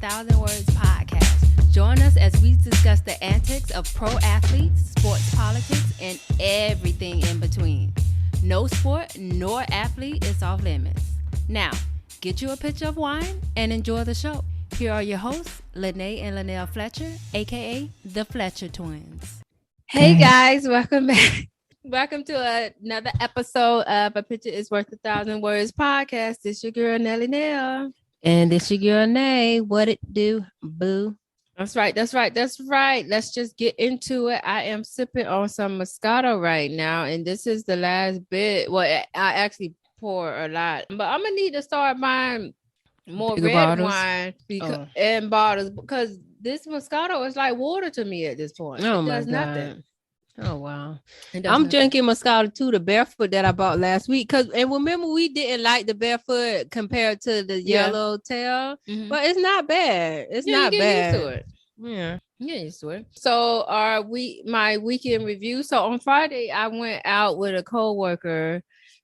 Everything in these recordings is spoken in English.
Thousand Words podcast. Join us as we discuss the antics of pro athletes, sports politics, and everything in between. No sport nor athlete is off limits. Now, get you a pitcher of wine and enjoy the show. Here are your hosts, Lene and Linnell Fletcher, aka the Fletcher Twins. Hey guys, welcome back. Welcome to another episode of A Picture is Worth 1,000 Words podcast. It's your girl Nelly Nell. And it's your girl Nay. What it do, boo? That's right. Let's just get into it. I am sipping on some Moscato right now, and this is the last bit. Well, I actually pour a lot, but I'm gonna need to start buying more Bigger red bottles? wine and bottles because this Moscato is like water to me at this point. Oh It my does God. nothing. Oh wow. It does I'm nothing. drinking Moscato too, the barefoot that I bought last week. And remember, we didn't like the barefoot compared to the yellow tail, but it's not bad. It's not you get bad. used to it. Yeah. Yeah, used to it. So my weekend review. So on Friday, I went out with a coworker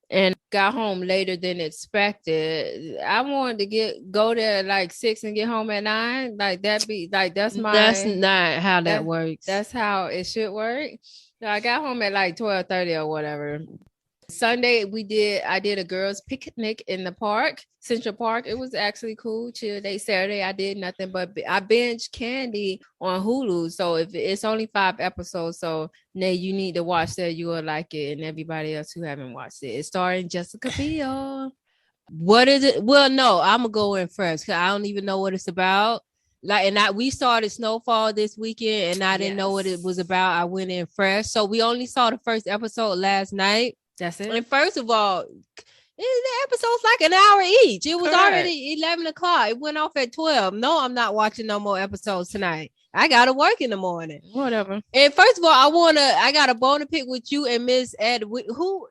and got home later than expected. I wanted to go there at like 6 and get home at 9. Like that's not how that works. That's how it should work. So I got home at like 12:30 or whatever. Sunday I did a girls' picnic in the park, Central Park. It was actually cool, chill day. Saturday I did nothing but I binged Candy on Hulu. So if it's only 5 episodes, so Nay, you need to watch that. You will like it, and everybody else who haven't watched it. It's starring Jessica Biel. What is it? Well, no, I'm gonna go in first because I don't even know what it's about. We started Snowfall this weekend, and I didn't know what it was about. I went in fresh, so we only saw the first episode last night. That's it. And first of all, the episode's like an hour each. It was already 11 o'clock. It went off at 12. No, I'm not watching no more episodes tonight. I gotta work in the morning. Whatever. And first of all, I got a bone to pick with you and Miss Ed,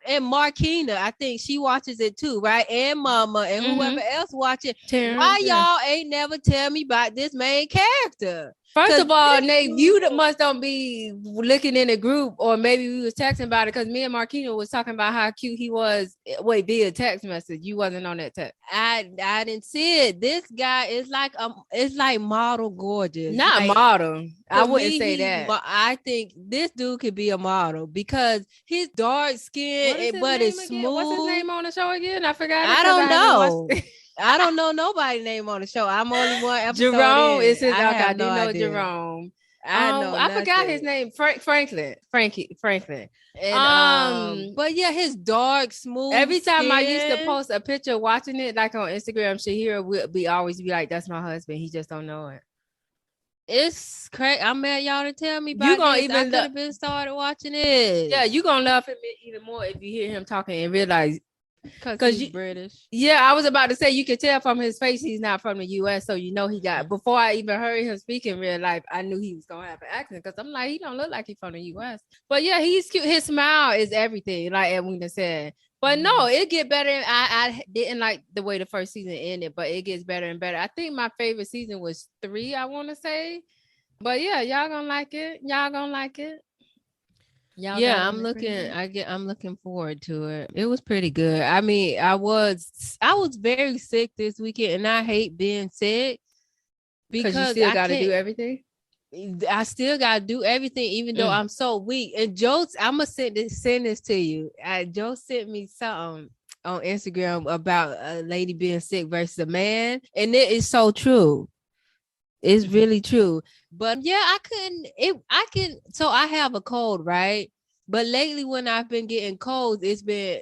and Marquina. I think she watches it too, right? And Mama and whoever else watching. Why y'all ain't never tell me about this main character? First of all, Nate, you must don't be looking in the group, or maybe we was texting about it because me and Marquina was talking about how cute he was. Wait, via text message. You wasn't on that text. I didn't see it. This guy is like model gorgeous. Not like, model. I wouldn't say that. I think this dude could be a model because his dark skin, but it's smooth. What's his name on the show again? I forgot. I don't know. I don't know nobody's name on the show. I'm only one episode. Jerome is his. I do know Jerome. I forgot his name. Franklin. And but yeah, his dark, smooth. Every time I used to post a picture watching it, like on Instagram, Shahira would always be like, "That's my husband. He just don't know it." It's crazy. I'm mad y'all to tell me about. You gonna this. I could have been started watching it. Yeah, you gonna love him even more if you hear him talking and realize. Because he's British. Yeah, I was about to say you could tell from his face he's not from the US, so you know he got. Before I even heard him speak in real life, I knew he was gonna have an accent because I'm like, he don't look like he's from the US. But yeah, he's cute. His smile is everything, like Edwina said. But no, it get better. I didn't like the way the first season ended, but it gets better and better. I think my favorite season was 3, I want to say. But yeah, y'all gonna like it. I'm looking forward to it. It was pretty good. I mean, I was very sick this weekend, and I hate being sick because you still got to do everything. I still got to do everything, even though I'm so weak. And Joe, I'm gonna send this to you. Joe sent me something on Instagram about a lady being sick versus a man, and it is so true. It's really true. But yeah, so I have a cold, right? But lately when I've been getting colds, it's been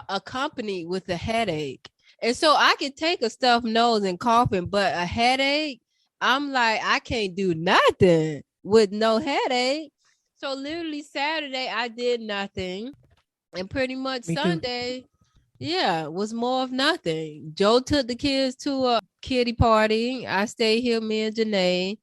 accompanied with a headache. And so I can take a stuffed nose and coughing, but a headache, I'm like, I can't do nothing with no headache. So literally Saturday, I did nothing. And pretty much Sunday, was more of nothing. Joe took the kids to a kiddie party. I stayed here, me and Janae.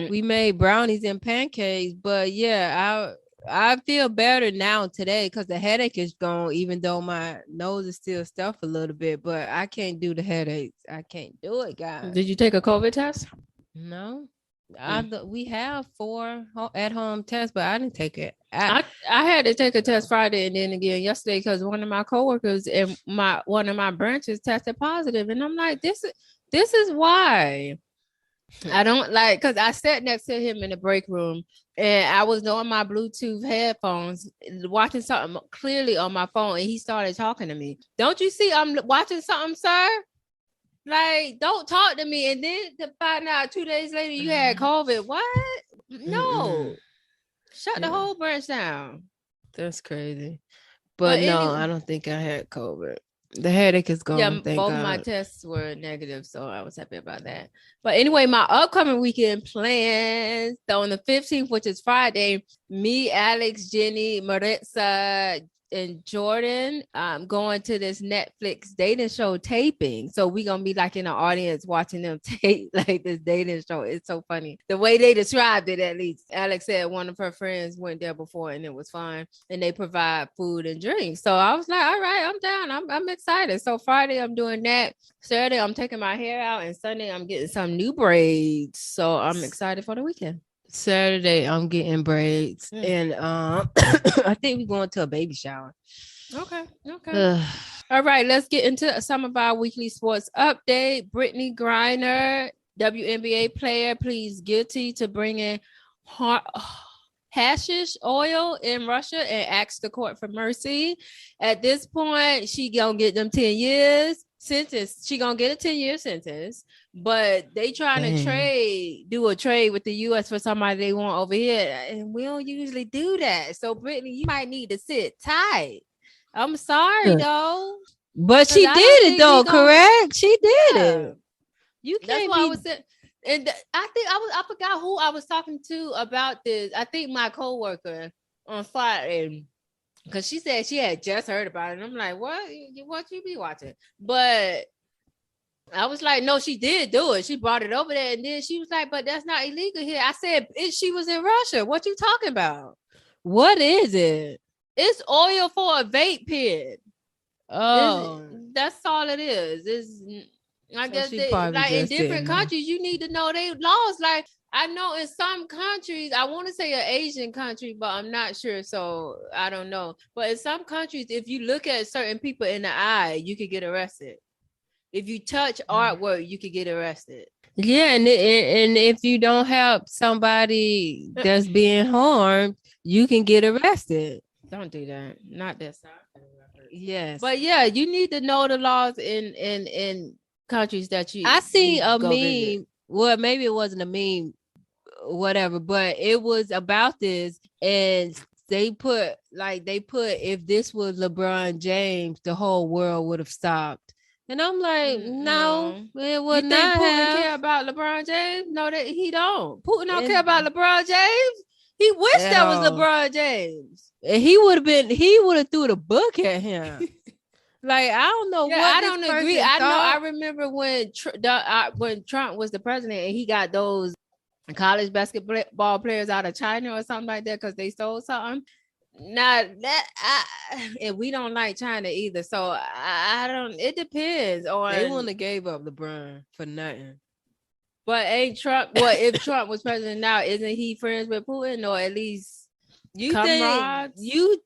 We made brownies and pancakes, but yeah, I feel better now today because the headache is gone, even though my nose is still stuffed a little bit, but I can't do the headaches. I can't do it, guys. Did you take a COVID test? No. We have 4 at-home tests, but I didn't take it. I had to take a test Friday and then again yesterday because one of my coworkers and one of my branches tested positive, and I'm like, this is why. I don't like, because I sat next to him in the break room and I was on my Bluetooth headphones watching something clearly on my phone, and he started talking to me. Don't you see I'm watching something, sir? Like, don't talk to me. And then to find out 2 days later you had COVID. What? No. Shut the whole branch down. That's crazy. But no, I don't think I had COVID. The headache is gone. Yeah, both my tests were negative, so I was happy about that. But anyway, my upcoming weekend plans. So on the 15th, which is Friday, me, Alex, Jenny, Maritza, and Jordan going to this Netflix dating show taping. So we're gonna be like in the audience watching them tape like this dating show. It's so funny the way they described it. At least Alex said one of her friends went there before and it was fun, and they provide food and drinks. So I was like, all right, I'm down. I'm excited. So Friday I'm doing that. Saturday I'm taking my hair out, and Sunday I'm getting some new braids. So I'm excited for the weekend. Saturday I'm getting braids, and I think we're going to a baby shower. Okay. All right, let's get into some of our weekly sports update. Brittany Griner, WNBA player, pleads guilty to bringing hashish oil in Russia and asks the court for mercy. At this point, she gonna get them 10 years sentence. She gonna get a 10-year sentence, but they trying to do a trade with the U.S. for somebody they want over here, and we don't usually do that. So Brittany, you might need to sit tight. I'm sorry though, but she did it though. Correct? She did it. You can't. That's why I was saying. And I forgot who I was talking to about this. I think my coworker on Friday, because she said she had just heard about it. And I'm like, what you be watching? But I was like, no, she did do it. She brought it over there, and then she was like, but that's not illegal here. I said, she was in Russia. What you talking about? What is it? It's oil for a vape pen. Oh, that's all it is. I guess like in different countries, you need to know they laws. Like I know in some countries, I want to say an Asian country, but I'm not sure, so I don't know. But in some countries, if you look at certain people in the eye, you could get arrested. If you touch artwork, you could get arrested. Yeah, and if you don't help somebody that's being harmed, you can get arrested. Don't do that. Not that side. Yes, but yeah, you need to know the laws in countries that you. I seen a meme. Visit. Well, maybe it wasn't a meme, whatever, but it was about this, and they put if this was LeBron James, the whole world would have stopped. And I'm like, no, it would not. Putin care about LeBron James? No, that he don't. Putin don't care about LeBron James. He wished that was LeBron James. And he would have threw the book at him. Like, I don't know. Yeah, I don't agree. I remember when Trump was the president and he got those college basketball players out of China or something like that because they stole something. Now and we don't like China either. So I don't. It depends on. They wouldn't have gave up LeBron for nothing. But ain't Trump? Well, if Trump was president now, isn't he friends with Putin, or at least you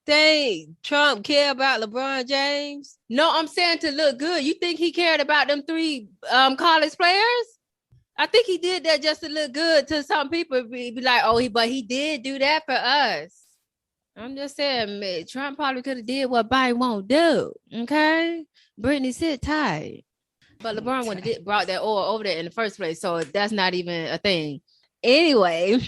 think Trump care about LeBron James? No, I'm saying to look good. You think he cared about them 3 college players? I think he did that just to look good to some people. Be like, oh, but he did do that for us. I'm just saying, man, Trump probably could have did what Biden won't do. Okay, Brittany, sit tight. But LeBron would have brought that oil over there in the first place, so that's not even a thing. Anyway,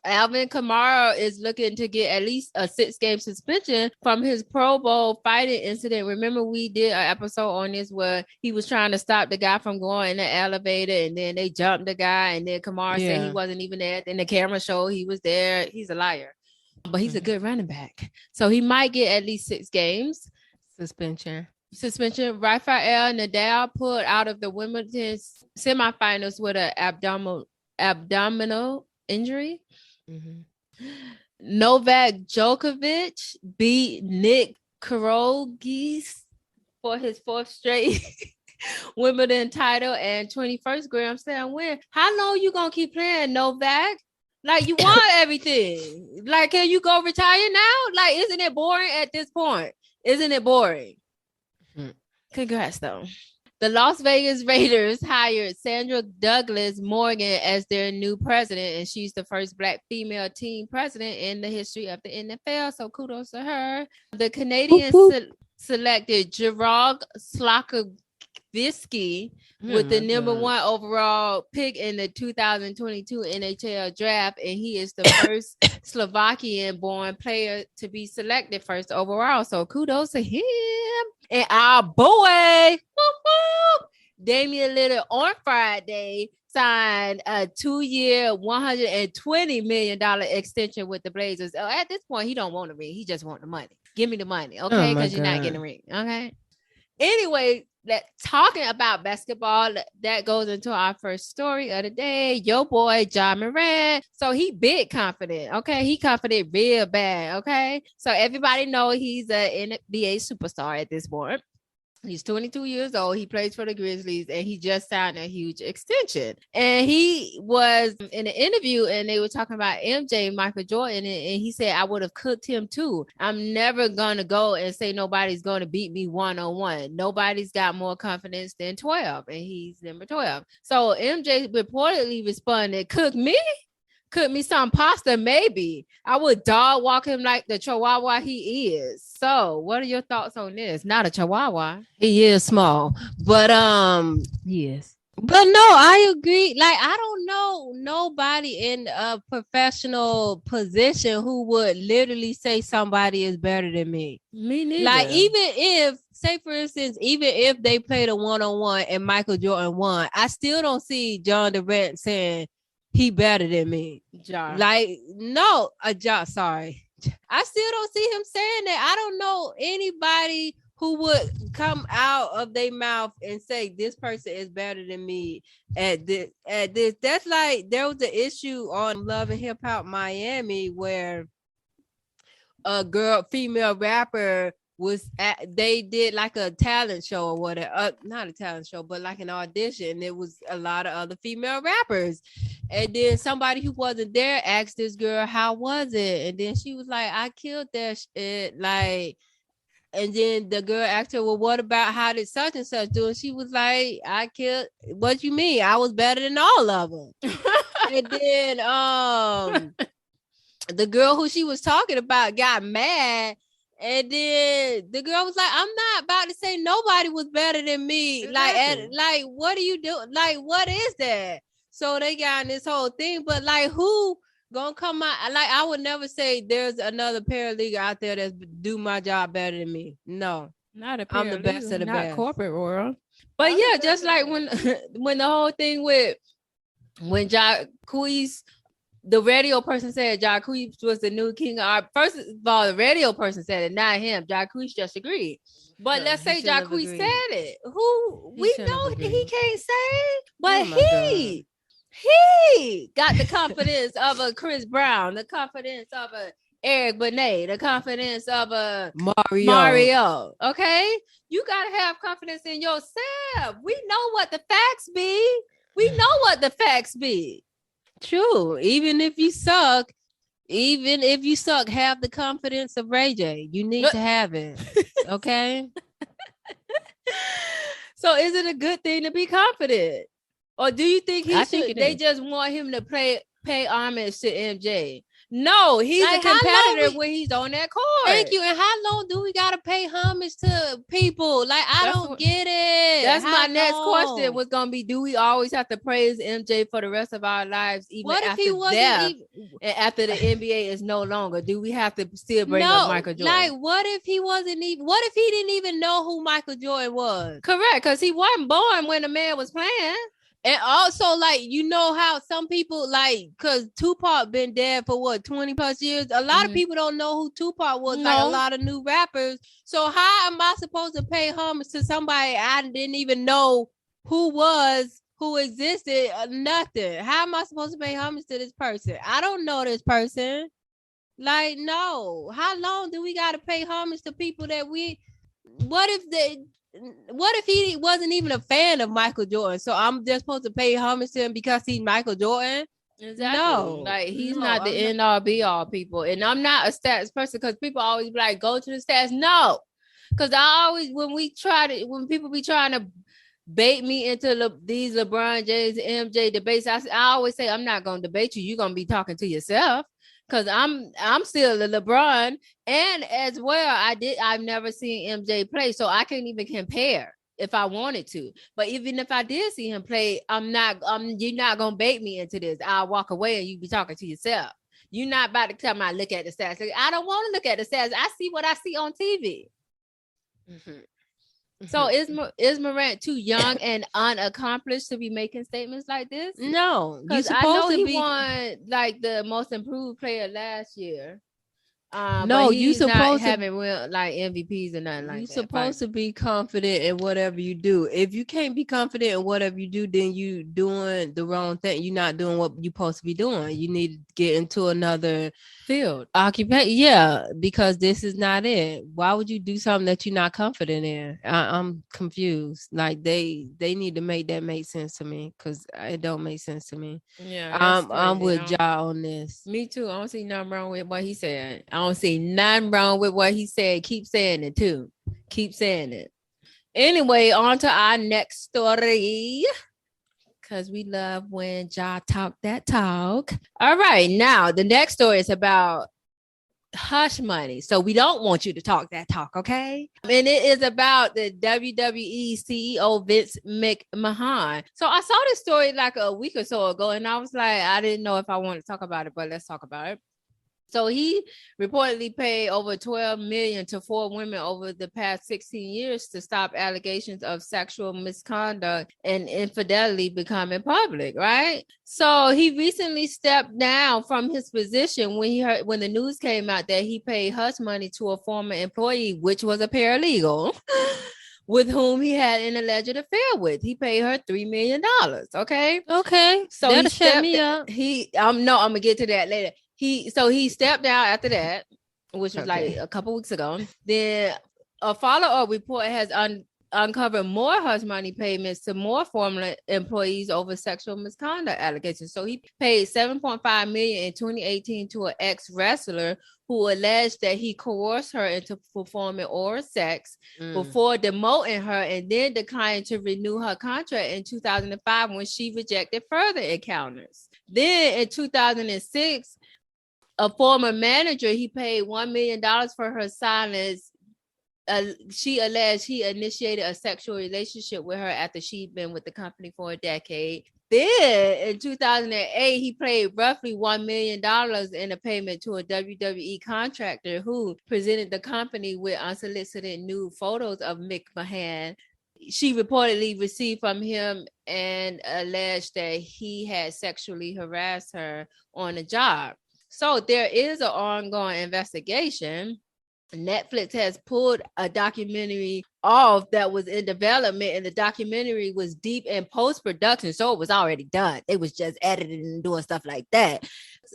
Alvin Kamara is looking to get at least a 6-game suspension from his Pro Bowl fighting incident. Remember, we did an episode on this where he was trying to stop the guy from going in the elevator, and then they jumped the guy, and then Kamara said he wasn't even there. Then the camera showed he was there. He's a liar, but he's a good running back, so he might get at least 6 games suspension. Rafael Nadal pulled out of the Wimbledon semifinals with an abdominal injury. Novak Djokovic beat Nick Kyrgios for his 4th straight Wimbledon title and 21st Grand Slam win. How long you gonna keep playing, Novak? Like, you won everything. Like, can you go retire now? Like, isn't it boring at this point? Isn't it boring? Congrats, though. The Las Vegas Raiders hired Sandra Douglas Morgan as their new president, and she's the first Black female team president in the history of the NFL. So kudos to her. The Canadians selected Gerard Slakowski with the number 1 overall pick in the 2022 NHL draft, and he is the first Slovakian-born player to be selected first overall. So kudos to him. And our boy, Damian Lillard on Friday signed a 2-year, $120 million extension with the Blazers. Oh, at this point, he don't want a ring. He just want the money. Give me the money, okay? Because you're not getting a ring, okay? Anyway, talking about basketball, that goes into our first story of the day. Your boy, Ja Morant. So he big confident, okay? He confident real bad, okay? So everybody know he's an NBA superstar at this point. He's 22 years old. He plays for the Grizzlies, and he just signed a huge extension. And he was in an interview, and they were talking about MJ, Michael Jordan, and he said, I would have cooked him too. I'm never going to go and say nobody's going to beat me one-on-one. Nobody's got more confidence than 12, and he's number 12. So MJ reportedly responded, cook me? Cook me some pasta, maybe. I would dog walk him like the chihuahua he is. So what are your thoughts on this? Not a chihuahua. He is small, but yes. But no, I agree. Like, I don't know nobody in a professional position who would literally say somebody is better than me. Me neither. Like, even if, say for instance, even if they played a one-on-one and Michael Jordan won, I still don't see John Durant saying he better than me. Ja. Like, no, sorry. I still don't see him saying that. I don't know anybody who would come out of their mouth and say this person is better than me at this. That's like, there was an issue on Love and Hip Hop Miami where a female rapper they did like a talent show or whatever, not a talent show, but like an audition. It was a lot of other female rappers, and then somebody who wasn't there asked this girl, how was it? And then she was like, I killed that shit. Like, and then the girl asked her, well, what about how did such and such do? And she was like, I killed. What you mean? I was better than all of them. And then the girl who she was talking about got mad. And then the girl was like, I'm not about to say nobody was better than me. Exactly. Like, what do you do? Like, what is that? So they got in this whole thing, but like, who gonna come out? Like, I would never say there's another paralegal out there that's do my job better than me. No, not a paralegal. I'm the best of the best. Not corporate world. But yeah, just like when the whole thing with when Jacquees, the radio person said Jacquees was the new king of art. First of all, the radio person said it, not him. Jacquees just agreed. But let's say Jacquees said it. Who we know he can't say, but he got the confidence of a Chris Brown, the confidence of a Eric Benet, the confidence of a Mario. Okay, you gotta have confidence in yourself. We know what the facts be. We know what the facts be. True. Even if you suck, have the confidence of Ray J. You need to have it. Okay. So is it a good thing to be confident? Or do you think they just want him to pay homage to MJ? No, he's like, a competitor when he's on that court. Thank you. And how long do we gotta pay homage to people? Like, I don't get it. That's my next question was gonna be: do we always have to praise MJ for the rest of our lives, even after death? And after the NBA is no longer, do we have to still bring up Michael Jordan? Like, what if he wasn't even? What if he didn't even know who Michael Jordan was? Correct, because he wasn't born when the man was playing. And also, like, you know how some people, like, because Tupac been dead for, what, 20 plus years? A lot of people don't know who Tupac was, like a lot of new rappers. So how am I supposed to pay homage to somebody I didn't even know who existed? Nothing. How am I supposed to pay homage to this person? I don't know this person. Like, no. How long do we got to pay homage to people that what if he wasn't even a fan of Michael Jordan? So I'm just supposed to pay homage to him because he's Michael Jordan? Exactly. No, like he's not the end all be all, people. And I'm not a stats person because people always be like, go to the stats. No, because I always when people be trying to bait me into these LeBron James and MJ debates. I always say, I'm not going to debate you. You're going to be talking to yourself. Cause I'm still a LeBron, and as well, I've never seen MJ play, so I can't even compare if I wanted to. But even if I did see him play, you're not gonna bait me into this. I'll walk away and you be talking to yourself. You're not about to tell me I look at the stats. Like, I don't want to look at the stats. I see what I see on TV. Mm-hmm. So is Morant too young and unaccomplished to be making statements like this? No, because I know he won like the most improved player last year. No, you supposed not having real like MVPs or nothing like that. You're supposed to be confident in whatever you do. If you can't be confident in whatever you do, then you doing the wrong thing. You're not doing what you're supposed to be doing. You need to get into another field occupation. Yeah, because this is not it. Why would you do something that you're not confident in? I'm confused. Like they need to make that make sense to me, because it don't make sense to me. Yeah, I'm with Ja on this. Me too. I don't see nothing wrong with what he said. I don't see nothing wrong with what he said. Keep saying it too. Keep saying it. Anyway, on to our next story, because we love when Ja talk that talk. All right, now the next story is about hush money. So we don't want you to talk that talk, okay? And it is about the WWE CEO Vince McMahon. So I saw this story like a week or so ago, and I was like, I didn't know if I wanted to talk about it, but let's talk about it. So he reportedly paid over $12 million to 4 women over the past 16 years to stop allegations of sexual misconduct and infidelity becoming public, right? So he recently stepped down from his position when the news came out that he paid hush money to a former employee, which was a paralegal, with whom he had an alleged affair with. He paid her $3 million. Okay. So that'll shut me up. I'm gonna get to that later. He stepped down after that, which was like a couple weeks ago. Then a follow-up report has uncovered more hush money payments to more former employees over sexual misconduct allegations. So he paid $7.5 million in 2018 to an ex-wrestler who alleged that he coerced her into performing oral sex before demoting her, and then declined to renew her contract in 2005 when she rejected further encounters. Then in 2006, a former manager, he paid $1 million for her silence. She alleged he initiated a sexual relationship with her after she'd been with the company for a decade. Then in 2008, he paid roughly $1 million in a payment to a WWE contractor who presented the company with unsolicited nude photos of McMahon. She reportedly received from him and alleged that he had sexually harassed her on the job. So there is an ongoing investigation. Netflix has pulled a documentary off that was in development, and the documentary was deep in post-production, so it was already done. They was just editing and doing stuff like that.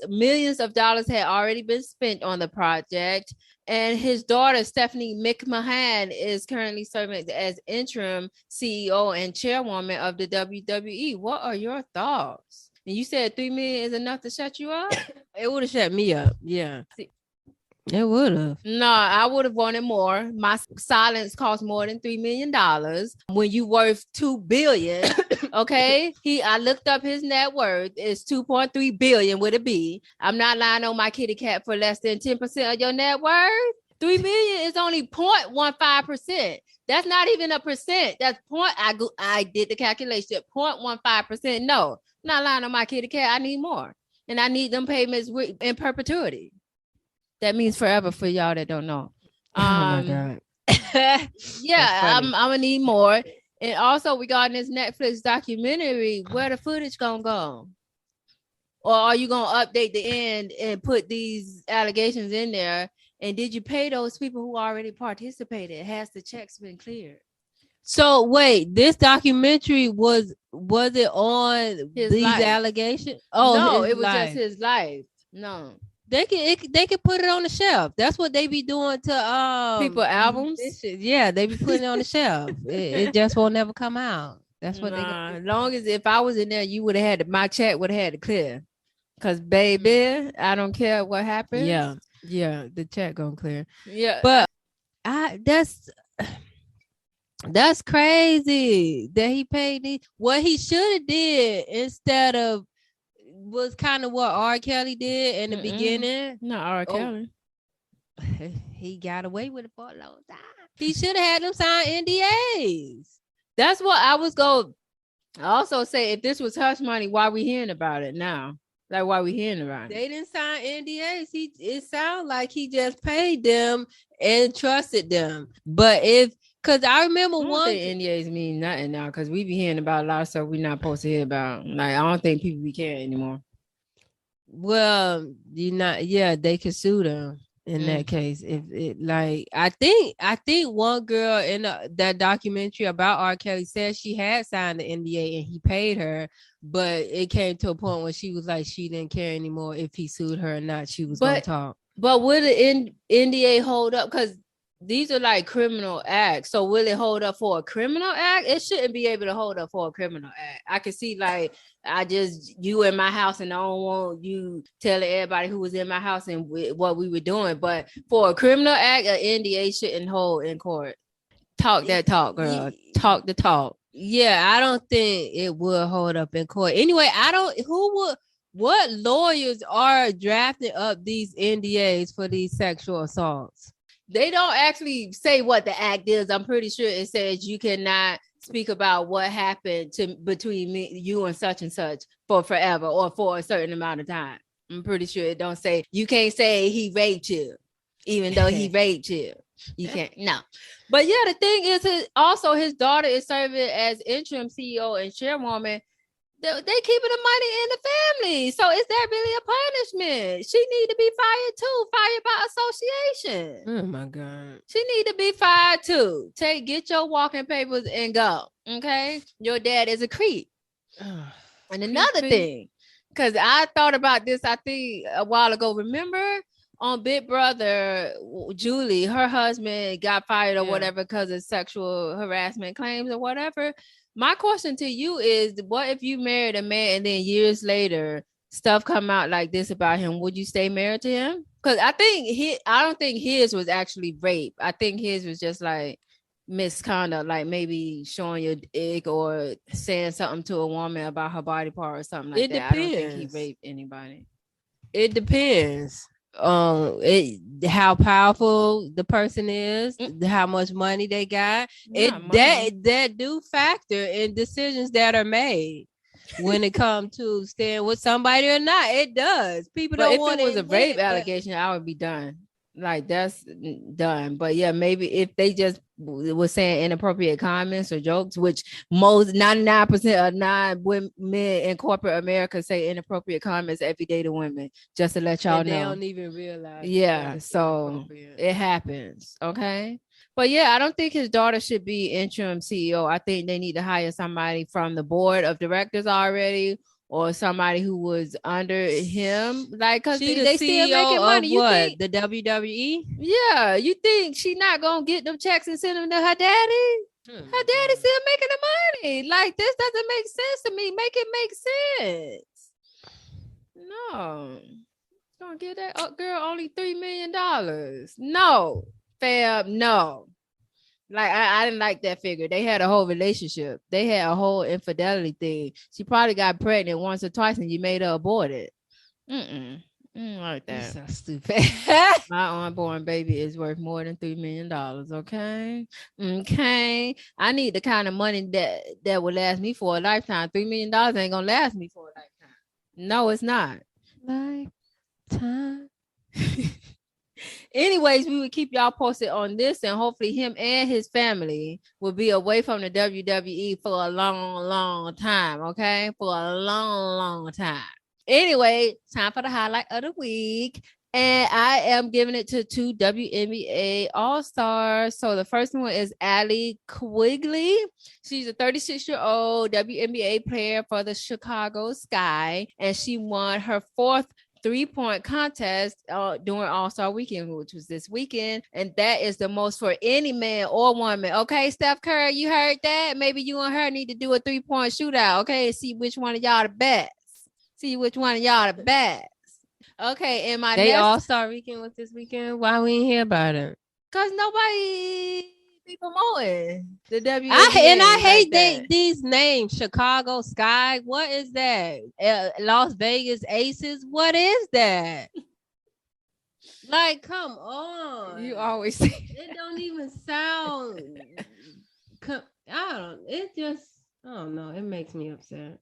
Millions of dollars had already been spent on the project, and his daughter, Stephanie McMahon, is currently serving as interim CEO and chairwoman of the WWE. What are your thoughts? And you said $3 million is enough to shut you up? It would have shut me up. Yeah. It would have. No, I would have wanted more. My silence cost more than $3 million when you worth $2 billion. Okay. I looked up his net worth. It's $2.3 billion with a B. I'm not lying on my kitty cat for less than 10% of your net worth. $3 million is only 0.15%. That's not even a percent. That's I did the calculation. 0.15%. No, not lying on my kitty cat. I need more. And I need them payments in perpetuity. That means forever for y'all that don't know. Oh my God. Yeah, I'm gonna need more. And also regarding this Netflix documentary, where the footage gonna go? Or are you gonna update the end and put these allegations in there? And did you pay those people who already participated? Has the checks been cleared? So wait, this documentary was it on these allegations? Oh no, it was just his life. No. They can put it on the shelf. That's what they be doing to people albums. Yeah, they be putting it on the shelf. It just won't never come out. That's what they. As long as if I was in there, you would have had my check would have had to clear. Cause baby, I don't care what happens. Yeah, the check gonna clear. Yeah, but That's crazy that he paid these. What he should have did instead of was kind of what R. Kelly did in the beginning. Not R. Kelly. He got away with it for a long time. He should have had them sign NDAs. That's what I was going to also say. If this was hush money, why we hearing about it now? Like, why we hearing about it? They didn't sign NDAs. It sounds like he just paid them and trusted them. But because I remember one NDAs mean nothing now, because we be hearing about a lot of stuff we're not supposed to hear about. Like, I don't think people be caring anymore. Well, they could sue them in that case. If it like, I think one girl in that documentary about R. Kelly said she had signed the NDA and he paid her, but it came to a point where she was like, she didn't care anymore if he sued her or not. She was gonna talk. But would the NDA hold up? Because these are like criminal acts. So will it hold up for a criminal act? It shouldn't be able to hold up for a criminal act. I can see like, you in my house and I don't want you telling everybody who was in my house and what we were doing. But for a criminal act, an NDA shouldn't hold in court. Talk that talk, girl. Talk the talk. Yeah, I don't think it will hold up in court. Anyway, what lawyers are drafting up these NDAs for these sexual assaults? They don't actually say what the act is. I'm pretty sure it says you cannot speak about what happened between you and such for forever or for a certain amount of time. I'm pretty sure it don't say, you can't say he raped you, even though he raped you. You can't, no. But yeah, the thing is, his daughter is serving as interim CEO and chairwoman. They keeping the money in the family. So is that really a punishment? She need to be fired too. Fired by association. Oh my God. She need to be fired too. Get your walking papers and go. Okay. Your dad is a creep. And another thing, because I thought about this, I think a while ago. Remember on Big Brother, Julie, her husband got fired or whatever because of sexual harassment claims or whatever. My question to you is, what if you married a man and then years later stuff come out like this about him? Would you stay married to him? Because I don't think his was actually rape. I think his was just like misconduct, like maybe showing your dick or saying something to a woman about her body part or something like that. Depends. I don't think he raped anybody. It depends. How powerful the person is, how much money they got. That do factor in decisions that are made when it comes to staying with somebody or not. It does. People don't want it. If it was a rape allegation, I would be done. Like, that's done. But yeah, maybe if they just was saying inappropriate comments or jokes, which most 99% of men in corporate America say inappropriate comments every day to women, just to let y'all know. They don't even realize. Yeah, so it happens. Okay. But yeah, I don't think his daughter should be interim CEO. I think they need to hire somebody from the board of directors already, or somebody who was under him, like, because they still making money. You think the WWE? Yeah, you think she not gonna get them checks and send them to her daddy? Her daddy still making the money. Like, this doesn't make sense to me. Make it make sense. No, gonna get that girl only $3 million. No, fam, no. Like, I didn't like that figure. They had a whole relationship. They had a whole infidelity thing. She probably got pregnant once or twice and you made her abort it. Like that. So stupid. My unborn baby is worth more than $3 million. Okay. I need the kind of money that would last me for a lifetime. $3 million ain't gonna last me for a lifetime. No, it's not. Lifetime. Anyways, we will keep y'all posted on this, and hopefully him and his family will be away from the WWE for a long, long time. Okay, for a long, long time. Anyway, time for the highlight of the week, and I am giving it to 2 WNBA All-Stars. So the first one is Allie Quigley. She's a 36-year-old WNBA player for the Chicago Sky, and she won her 4th 3-point contest during All-Star Weekend, which was this weekend, and that is the most for any man or woman. Okay, Steph Curry, you heard that? Maybe you and her need to do a 3-point shootout. Okay, see which one of y'all the best. Okay, and All-Star Weekend was this weekend. Why we ain't hear about it? Because nobody be promoting the WNBA. I hate like these names. Chicago Sky. What is that? Las Vegas Aces. What is that? Like, come on. You always say it don't even sound. I don't. It just. I don't know. It makes me upset.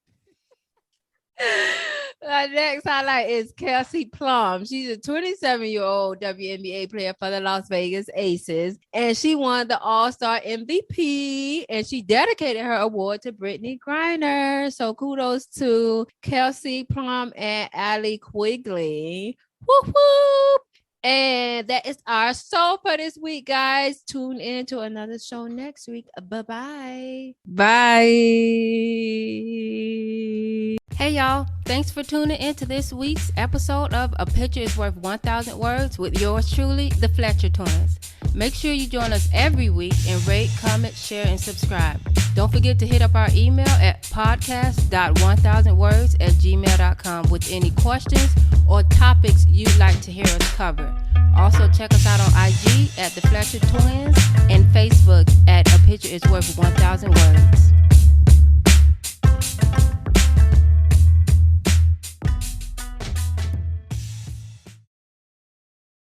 Our next highlight is Kelsey Plum. She's a 27-year-old WNBA player for the Las Vegas Aces, and she won the All-Star MVP, and she dedicated her award to Brittany Griner. So kudos to Kelsey Plum and Allie Quigley. Whoop, whoop. And that is our show for this week, guys. Tune in to another show next week. Bye-bye. Bye. Hey y'all, thanks for tuning in to this week's episode of A Picture is Worth 1,000 Words with yours truly, the Fletcher Twins. Make sure you join us every week and rate, comment, share, and subscribe. Don't forget to hit up our email at podcast.1000words@gmail.com with any questions or topics you'd like to hear us cover. Also, check us out on IG at the Fletcher Twins and Facebook at A Picture is Worth 1,000 Words.